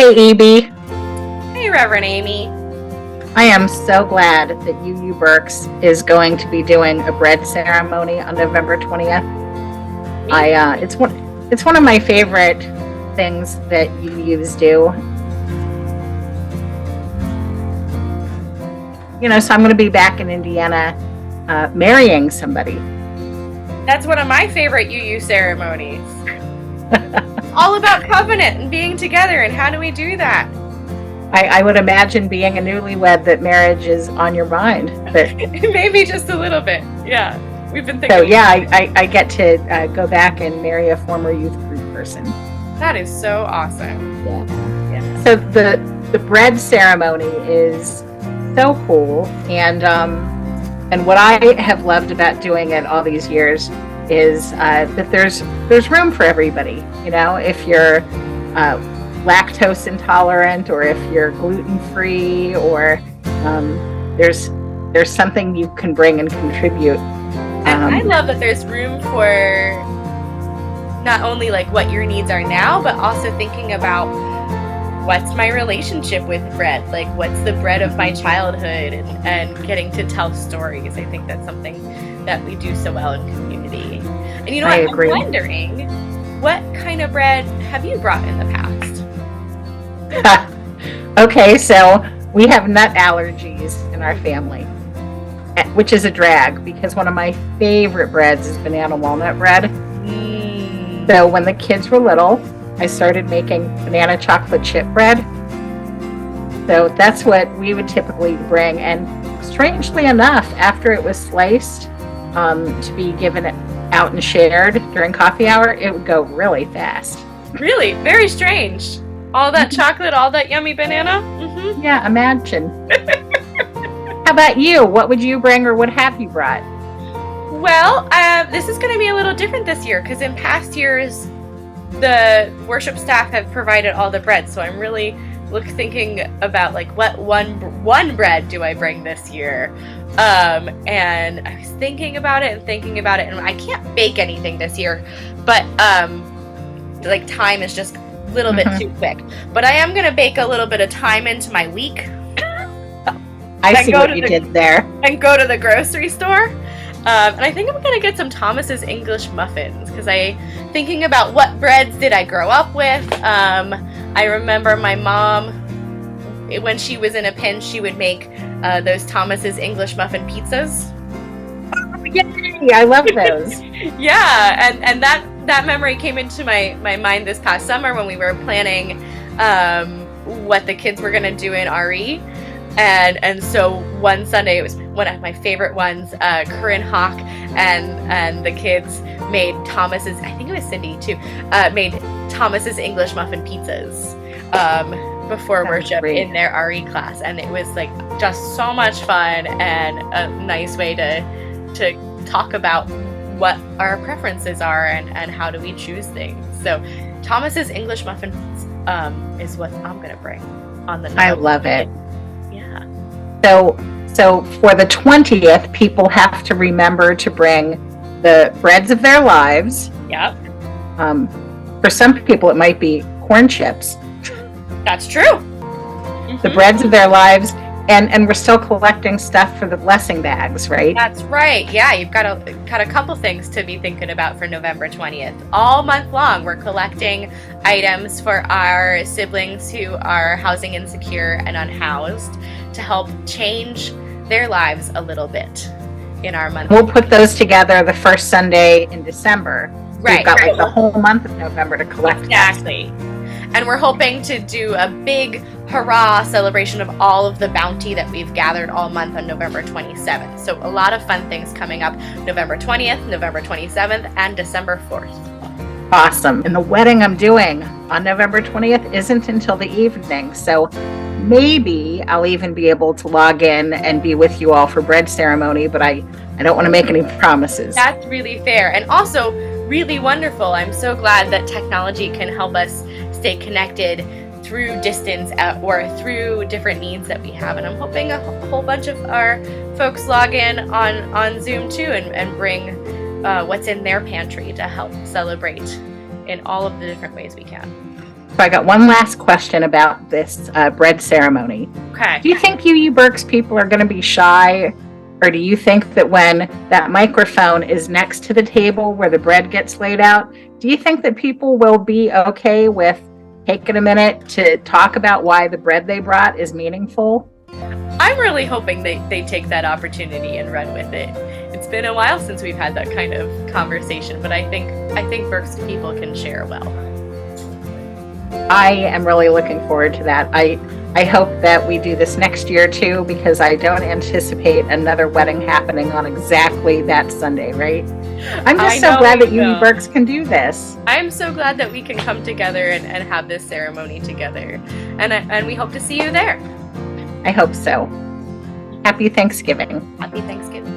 Hey, Evie. Hey, Reverend Amy. I am so glad that UU Berks is going to be doing a bread ceremony on November 20th. Me? It's one of my favorite things that UUs do. So I'm going to be back in Indiana marrying somebody. That's one of my favorite UU ceremonies. All about covenant and being together, and how do we do that? I would imagine being a newlywed that marriage is on your mind. But Maybe just a little bit. Yeah, we've been so thinking. yeah, I get to go back and marry a former youth group person. That is so awesome. Yeah. So the bread ceremony is so cool, and what I have loved about doing it all these years is that there's room for everybody. If you're lactose intolerant, or if you're gluten free, or there's something you can bring and contribute. And I love that there's room for not only like what your needs are now, but also thinking about what's my relationship with bread, like what's the bread of my childhood, and getting to tell stories. I think that's something that we do so well in community. And I agree. I'm wondering, what kind of bread have you brought in the past? Okay, so we have nut allergies in our family, which is a drag because one of my favorite breads is banana walnut bread. So when the kids were little, I started making banana chocolate chip bread. So that's what we would typically bring. And strangely enough, after it was sliced to be given out and shared during coffee hour, it would go really fast. Really? Very strange. All that chocolate, all that yummy banana? Mm-hmm. Yeah, imagine. How about you? What would you bring, or what have you brought? Well, this is going to be a little different this year because in past years, the worship staff have provided all the bread. So I'm really thinking about like what one bread do I bring this year? And I was thinking about it, and I can't bake anything this year, but like time is just a little bit too quick. But I am going to bake a little bit of time into my week. I see what you did there. And go to the grocery store. And I think I'm going to get some Thomas's English muffins because thinking about what breads did I grow up with. I remember my mom, when she was in a pinch, she would make those Thomas's English muffin pizzas. Yay! I love those. Yeah, and that memory came into my mind this past summer when we were planning what the kids were going to do in RE. And so one Sunday, it was one of my favorite ones, Corinne Hawk and the kids made Thomas's, I think it was Cindy too, made Thomas's English muffin pizzas before That's worship great. in their RE class. And it was like just so much fun and a nice way to talk about what our preferences are and how do we choose things. So Thomas's English muffins is what I'm going to bring on the night. I love it. Yeah. So for the 20th, people have to remember to bring the breads of their lives. Yep. For some people, it might be corn chips. That's true. The breads of their lives, and we're still collecting stuff for the blessing bags, right? That's right. Yeah, you've got a couple things to be thinking about for November 20th. All month long, we're collecting items for our siblings who are housing insecure and unhoused to help change their lives a little bit in our month. We'll put those together the first Sunday in December. Right. We've got like the whole month of November to collect. Exactly. And we're hoping to do a big hurrah celebration of all of the bounty that we've gathered all month on November 27th. So a lot of fun things coming up November 20th, November 27th, and December 4th. Awesome. And the wedding I'm doing on November 20th isn't until the evening. So maybe I'll even be able to log in and be with you all for bread ceremony, but I don't want to make any promises. That's really fair. And also really wonderful. I'm so glad that technology can help us stay connected through distance or through different needs that we have. And I'm hoping a whole bunch of our folks log in on Zoom too and bring what's in their pantry to help celebrate in all of the different ways we can. So I got one last question about this bread ceremony. Okay. Do you think UU Berks people are going to be shy? Or do you think that when that microphone is next to the table where the bread gets laid out, do you think that people will be okay with taking a minute to talk about why the bread they brought is meaningful? I'm really hoping they take that opportunity and run with it. It's been a while since we've had that kind of conversation, but I think Berks people can share well. I am really looking forward to that. I hope that we do this next year too, because I don't anticipate another wedding happening on exactly that Sunday, right? I'm just so glad that UU Berks can do this. I'm so glad that we can come together and have this ceremony together. And we hope to see you there. I hope so. Happy Thanksgiving. Happy Thanksgiving.